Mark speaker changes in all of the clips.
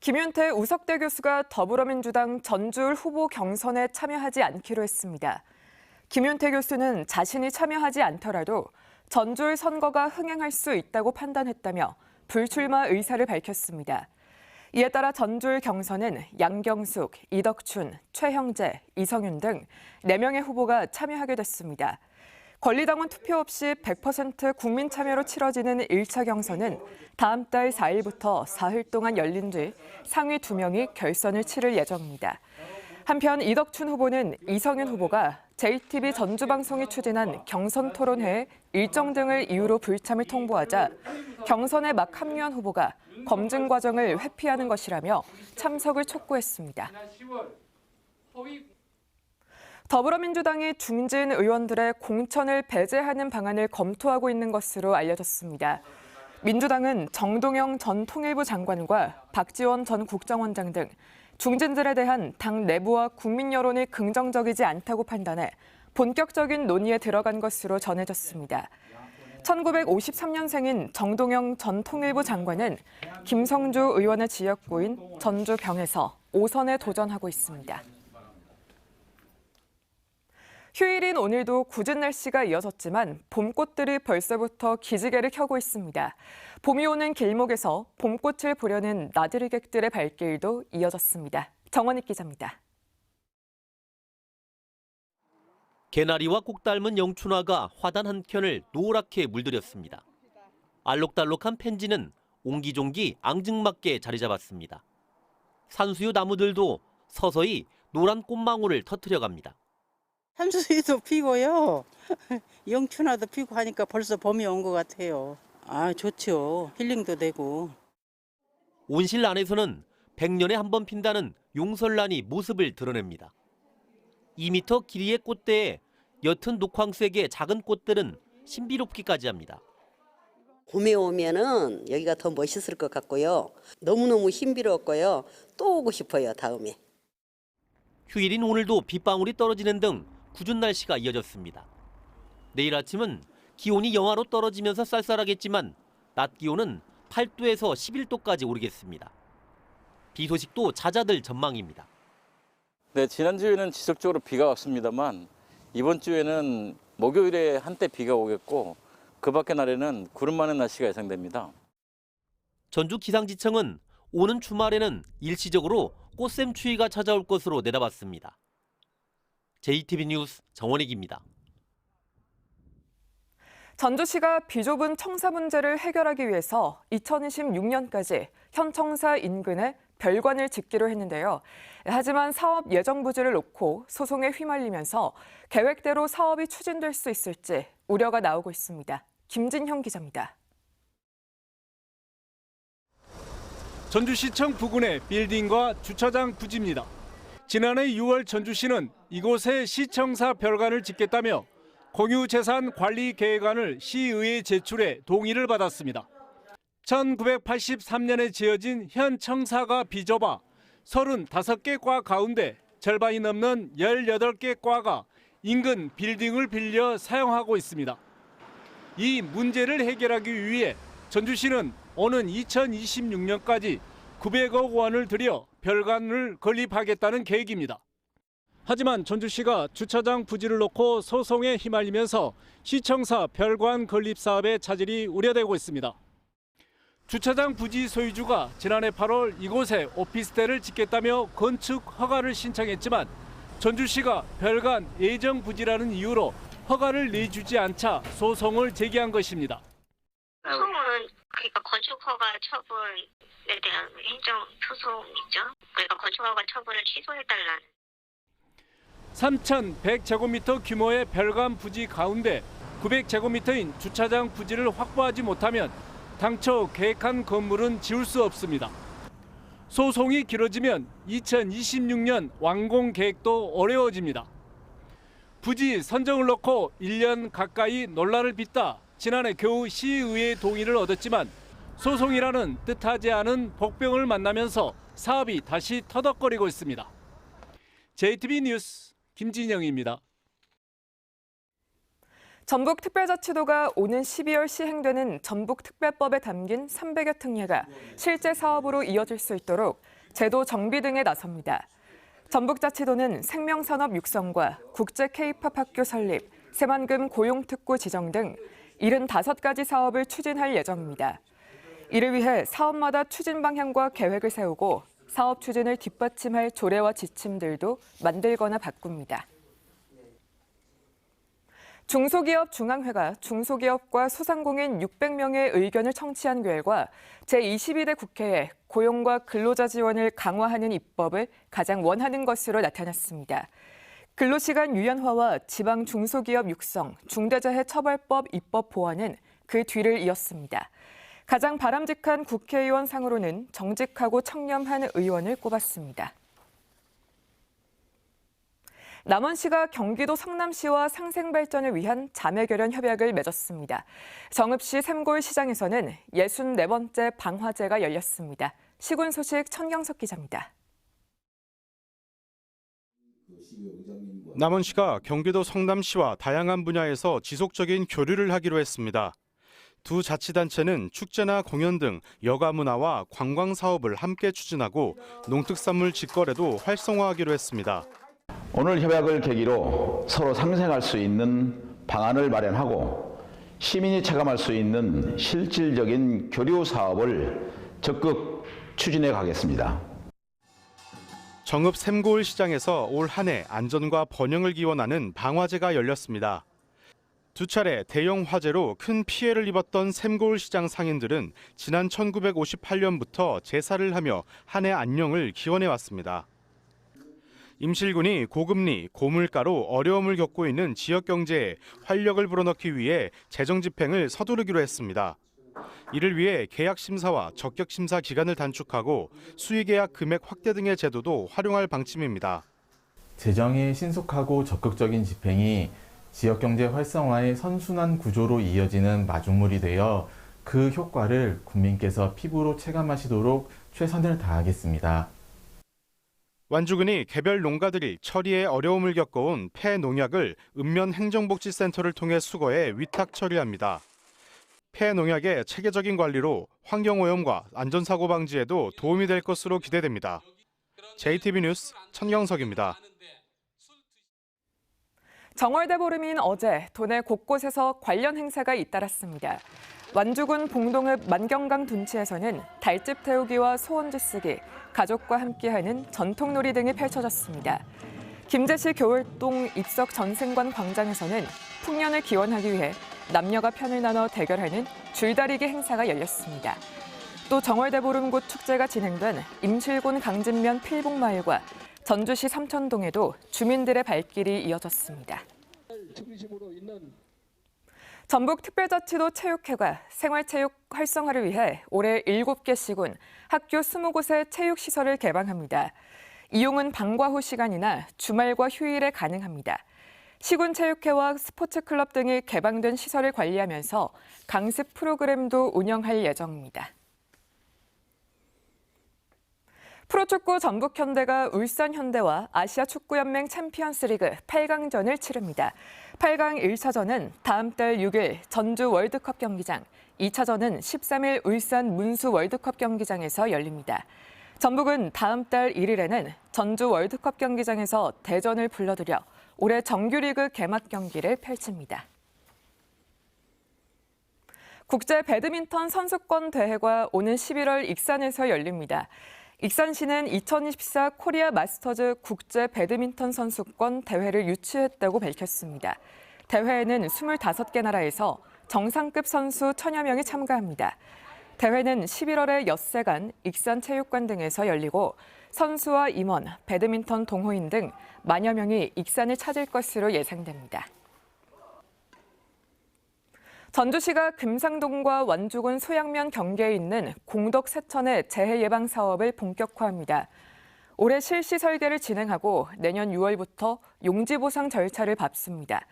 Speaker 1: 김윤태 우석대 교수가 더불어민주당 전주울 후보 경선에 참여하지 않기로 했습니다. 김윤태 교수는 자신이 참여하지 않더라도 전주울 선거가 흥행할 수 있다고 판단했다며 불출마 의사를 밝혔습니다. 이에 따라 전주울 경선은 양경숙, 이덕춘, 최형재, 이성윤 등 4명의 후보가 참여하게 됐습니다. 권리당원 투표 없이 100% 국민 참여로 치러지는 1차 경선은 다음 달 4일부터 사흘 동안 열린 뒤 상위 2명이 결선을 치를 예정입니다. 한편 이덕춘 후보는 이성윤 후보가 JTBC 전주방송이 추진한 경선 토론회에 일정 등을 이유로 불참을 통보하자 경선에 막 합류한 후보가 검증 과정을 회피하는 것이라며 참석을 촉구했습니다. 더불어민주당이 중진 의원들의 공천을 배제하는 방안을 검토하고 있는 것으로 알려졌습니다. 민주당은 정동영 전 통일부 장관과 박지원 전 국정원장 등 중진들에 대한 당 내부와 국민 여론이 긍정적이지 않다고 판단해 본격적인 논의에 들어간 것으로 전해졌습니다. 1953년생인 정동영 전 통일부 장관은 김성주 의원의 지역구인 전주병에서 5선에 도전하고 있습니다. 휴일인 오늘도 궂은 날씨가 이어졌지만 봄꽃들이 벌써부터 기지개를 켜고 있습니다. 봄이 오는 길목에서 봄꽃을 보려는 나들이객들의 발길도 이어졌습니다. 정원익 기자입니다.
Speaker 2: 개나리와 꼭 닮은 영춘화가 화단 한켠을 노랗게 물들였습니다. 알록달록한 펜지는 옹기종기 앙증맞게 자리 잡았습니다. 산수유 나무들도 서서히 노란 꽃망울을 터뜨려갑니다.
Speaker 3: 산수유도 피고요. 영춘화도 피고 하니까 벌써 봄이 온 것 같아요. 아, 좋죠. 힐링도 되고.
Speaker 2: 온실 안에서는 100년에 한 번 핀다는 용설란이 모습을 드러냅니다. 2m 길이의 꽃대에 옅은 녹황색의 작은 꽃들은 신비롭기까지 합니다.
Speaker 4: 봄에 오면은 여기가 더 멋있을 것 같고요. 너무너무 신비롭고요. 또 오고 싶어요, 다음에.
Speaker 2: 휴일인 오늘도 빗방울이 떨어지는 등 궂은 날씨가 이어졌습니다. 내일 아침은 기온이 영하로 떨어지면서 쌀쌀하겠지만 낮 기온은 8도에서 11도까지 오르겠습니다. 비 소식도 잦아들 전망입니다.
Speaker 5: 네, 지난주에는 지속적으로 비가 왔습니다만 이번 주에는 목요일에 한때 비가 오겠고 그 밖의 날에는 구름 많은 날씨가 예상됩니다.
Speaker 2: 전주 기상지청은 오는 주말에는 일시적으로 꽃샘추위가 찾아올 것으로 내다봤습니다. JTBC 뉴스 정원익입니다.
Speaker 1: 전주시가 비좁은 청사 문제를 해결하기 위해서 2026년까지 현 청사 인근에 별관을 짓기로 했는데요. 하지만 사업 예정 부지를 놓고 소송에 휘말리면서 계획대로 사업이 추진될 수 있을지 우려가 나오고 있습니다. 김진형 기자입니다.
Speaker 6: 전주시청 부근의 빌딩과 주차장 부지입니다. 지난해 6월 전주시는 이곳에 시청사 별관을 짓겠다며 공유재산관리계획안을 시의회에 제출해 동의를 받았습니다. 1983년에 지어진 현 청사가 비좁아 35개 과 가운데 절반이 넘는 18개 과가 인근 빌딩을 빌려 사용하고 있습니다. 이 문제를 해결하기 위해 전주시는 오는 2026년까지 900억 원을 들여 별관을 건립하겠다는 계획입니다. 하지만 전주시가 주차장 부지를 놓고 소송에 휘말리면서 시청사 별관 건립 사업의 차질이 우려되고 있습니다. 주차장 부지 소유주가 지난해 8월 이곳에 오피스텔을 짓겠다며 건축 허가를 신청했지만 전주시가 별관 예정 부지라는 이유로 허가를 내주지 않자 소송을 제기한 것입니다.
Speaker 7: 소송은 그러니까 건축허가 처분에 대한 행정 소송이죠. 그러니까 건축허가 처분을 취소해달라는.
Speaker 6: 3,100제곱미터 규모의 별관 부지 가운데 900제곱미터인 주차장 부지를 확보하지 못하면 당초 계획한 건물은 지을 수 없습니다. 소송이 길어지면 2026년 완공 계획도 어려워집니다. 부지 선정을 놓고 1년 가까이 논란을 빚다 지난해 겨우 시의회의 동의를 얻었지만 소송이라는 뜻하지 않은 복병을 만나면서 사업이 다시 터덕거리고 있습니다. JTBC 뉴스 김진영입니다.
Speaker 1: 전북특별자치도가 오는 12월 시행되는 전북특별법에 담긴 300여 특례가 실제 사업으로 이어질 수 있도록 제도 정비 등에 나섭니다. 전북자치도는 생명산업 육성과 국제 K-팝 학교 설립, 새만금 고용특구 지정 등 75가지 사업을 추진할 예정입니다. 이를 위해 사업마다 추진 방향과 계획을 세우고 사업 추진을 뒷받침할 조례와 지침들도 만들거나 바꿉니다. 중소기업 중앙회가 중소기업과 소상공인 600명의 의견을 청취한 결과 제22대 국회에 고용과 근로자 지원을 강화하는 입법을 가장 원하는 것으로 나타났습니다. 근로시간 유연화와 지방 중소기업 육성, 중대재해 처벌법 입법 보완은 그 뒤를 이었습니다. 가장 바람직한 국회의원 상으로는 정직하고 청렴한 의원을 꼽았습니다. 남원시가 경기도 성남시와 상생발전을 위한 자매결연 협약을 맺었습니다. 정읍시 샘골시장에서는 64번째 방화제가 열렸습니다. 시군 소식 천경석 기자입니다.
Speaker 8: 남원시가 경기도 성남시와 다양한 분야에서 지속적인 교류를 하기로 했습니다. 두 자치단체는 축제나 공연 등 여가 문화와 관광 사업을 함께 추진하고 농특산물 직거래도 활성화하기로 했습니다.
Speaker 9: 오늘 협약을 계기로 서로 상생할 수 있는 방안을 마련하고 시민이 체감할 수 있는 실질적인 교류 사업을 적극 추진해 가겠습니다.
Speaker 8: 정읍 샘고을시장에서 올 한 해 안전과 번영을 기원하는 방화제가 열렸습니다. 두 차례 대형 화재로 큰 피해를 입었던 샘고을시장 상인들은 지난 1958년부터 제사를 하며 한 해 안녕을 기원해 왔습니다. 임실군이 고금리, 고물가로 어려움을 겪고 있는 지역 경제에 활력을 불어넣기 위해 재정 집행을 서두르기로 했습니다. 이를 위해 계약 심사와 적격 심사 기간을 단축하고 수의계약 금액 확대 등의 제도도 활용할 방침입니다.
Speaker 10: 재정의 신속하고 적극적인 집행이 지역경제 활성화의 선순환 구조로 이어지는 마중물이 되어 그 효과를 국민께서 피부로 체감하시도록 최선을 다하겠습니다.
Speaker 8: 완주군이 개별 농가들이 처리에 어려움을 겪어온 폐농약을 읍면행정복지센터를 통해 수거해 위탁 처리합니다. 폐농약의 체계적인 관리로 환경오염과 안전사고 방지에도 도움이 될 것으로 기대됩니다. JTB 뉴스 천경석입니다.
Speaker 1: 정월대 보름인 어제 도내 곳곳에서 관련 행사가 잇따랐습니다. 완주군 봉동읍 만경강 둔치에서는 달집 태우기와 소원지 쓰기, 가족과 함께하는 전통놀이 등이 펼쳐졌습니다. 김제시 교월동 입석 전승관 광장에서는 풍년을 기원하기 위해 남녀가 편을 나눠 대결하는 줄다리기 행사가 열렸습니다. 또 정월대 보름꽃 축제가 진행된 임실군 강진면 필북마을과 전주시 삼천동에도 주민들의 발길이 이어졌습니다. 전북특별자치도 체육회가 생활체육 활성화를 위해 올해 7개 시군 학교 20곳의 체육시설을 개방합니다. 이용은 방과 후 시간이나 주말과 휴일에 가능합니다. 시군 체육회와 스포츠클럽 등이 개방된 시설을 관리하면서 강습 프로그램도 운영할 예정입니다. 프로축구 전북현대가 울산현대와 아시아축구연맹 챔피언스리그 8강전을 치릅니다. 8강 1차전은 다음 달 6일 전주 월드컵 경기장, 2차전은 13일 울산 문수 월드컵 경기장에서 열립니다. 전북은 다음 달 1일에는 전주 월드컵 경기장에서 대전을 불러들여 올해 정규리그 개막 경기를 펼칩니다. 국제 배드민턴 선수권 대회가 오는 11월 익산에서 열립니다. 익산시는 2024 코리아 마스터즈 국제 배드민턴 선수권 대회를 유치했다고 밝혔습니다. 대회에는 25개 나라에서 정상급 선수 1000여 명이 참가합니다. 대회는 11월에 엿새간 익산체육관 등에서 열리고 선수와 임원, 배드민턴 동호인 등 만여 명이 익산을 찾을 것으로 예상됩니다. 전주시가 금상동과 완주군 소양면 경계에 있는 공덕 세천의 재해 예방 사업을 본격화합니다. 올해 실시 설계를 진행하고 내년 6월부터 용지 보상 절차를 밟습니다.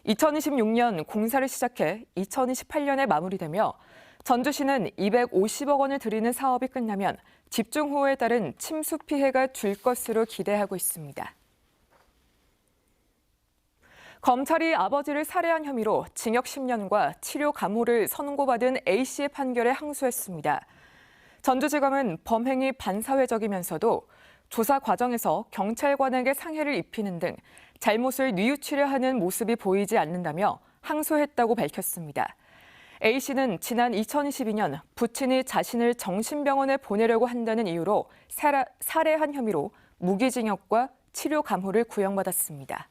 Speaker 1: 2026년 공사를 시작해 2028년에 마무리되며 전주시는 250억 원을 들이는 사업이 끝나면 집중호우에 따른 침수 피해가 줄 것으로 기대하고 있습니다. 검찰이 아버지를 살해한 혐의로 징역 10년과 치료 감호를 선고받은 A씨의 판결에 항소했습니다. 전주지검은 범행이 반사회적이면서도 조사 과정에서 경찰관에게 상해를 입히는 등 잘못을 뉘우치려 하는 모습이 보이지 않는다며 항소했다고 밝혔습니다. A씨는 지난 2012년 부친이 자신을 정신병원에 보내려고 한다는 이유로 살해한 혐의로 무기징역과 치료 감호를 구형받았습니다.